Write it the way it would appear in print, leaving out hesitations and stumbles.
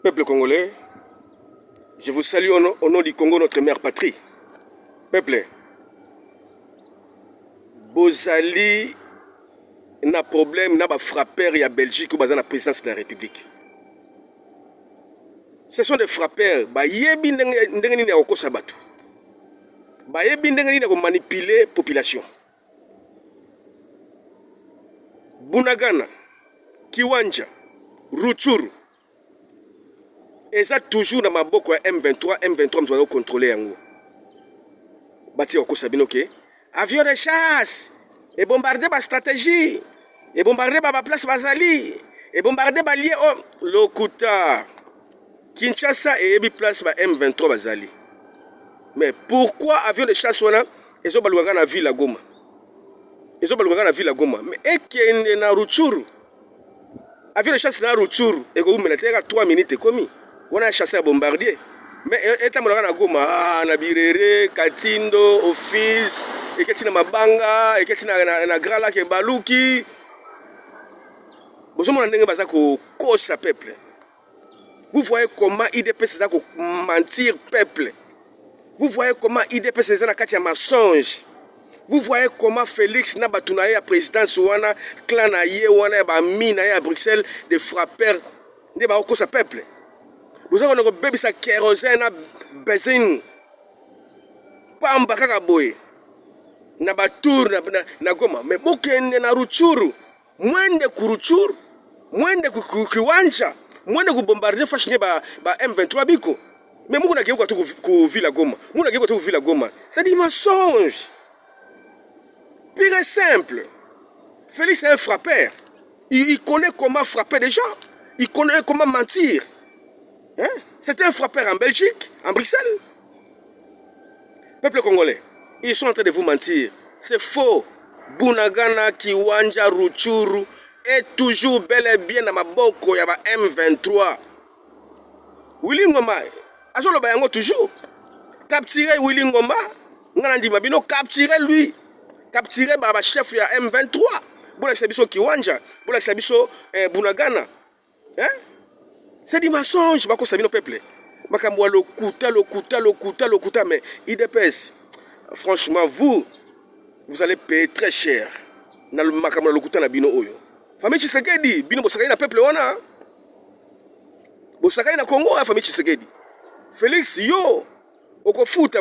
Peuple congolais, je vous salue au nom du Congo, notre mère patrie. Peuple, Bozali n'a problème, n'a pas frappeur, il y a Belgique ou dans la présidence de la République. Ce sont des frappeurs, yebi ndengeni na kokosa batu. Yebi ndengeni na ko manipuler population. Bunagana, Kiwanja, Rutshuru, et ça toujours dans ma boko M23 doit contrôler yango. Bati kokosa bino ke avion de chasse et bombarder ba stratégie et bombarder ba place bazali et bombarder ba lié au lokuta Kinshasa et ebi place ba M23 bazali. Mais pourquoi avion de chasse wana ezo baluka na ville Goma? Ezo baluka na ville Goma. Mais ekende na Rutshuru. Avion de chasse na Rutshuru et ko umela teka 3 minutes komi. Wana chasse à bombardier. Mais eta mulaka na Goma na Birere, Katindo, Office, eketi na Mabanga, eketi na Grand Lac Baluki. Bozo mona ndenge baza ko kosa peuple. Vous voyez comment IDPS ça mentir peuple. Vous voyez comment IDPS ça na kati ya mensonge. Vous voyez comment Félix na batuna ya présidence wana clan na ye wana ba mina ya Bruxelles de frappeurs de ba kosa peuple. Vous avez un bébé sa kérosène na benzine. Pamba kaka boy. Na batour na Goma. Mais bokende na Rutshuru. Mwende ku Rutshuru. Mwende ku Kiwanja. Mwende ku bombarder fashine ba M23 biko. Mais mungu na geuka tu ku Villa Goma. Mungu na geuka tu ku Villa Goma. C'est des mensonges. Pire et simple. Félix est un frappeur. Il connaît comment frapper des gens. Il connaît comment mentir. Hein? C'était un frappeur en Belgique, en Bruxelles. Peuple congolais, ils sont en train de vous mentir. C'est faux. Bunagana, Kiwanja, Rutshuru est toujours bel et bien dans ma boko, il y a M23. Willy Ngoma, Azolo Bayango toujours. Capturer Willy Ngoma, Nganandi Mabino, capturer lui. Capturer Baba chef, il y a M23. Boula Sabiso Kiwanja, Boula Sabiso Bunagana. Hein? C'est des mensonges, bako sabino peuple. Makamwa lokuta, mais IDPS, franchement, vous allez payer très cher. Na makamwa lokuta na bino oyo. Famille Tshisekedi, bino bosakani na peuple wana. Bosakani na Congo, famille Tshisekedi. Félix, yo, okofuta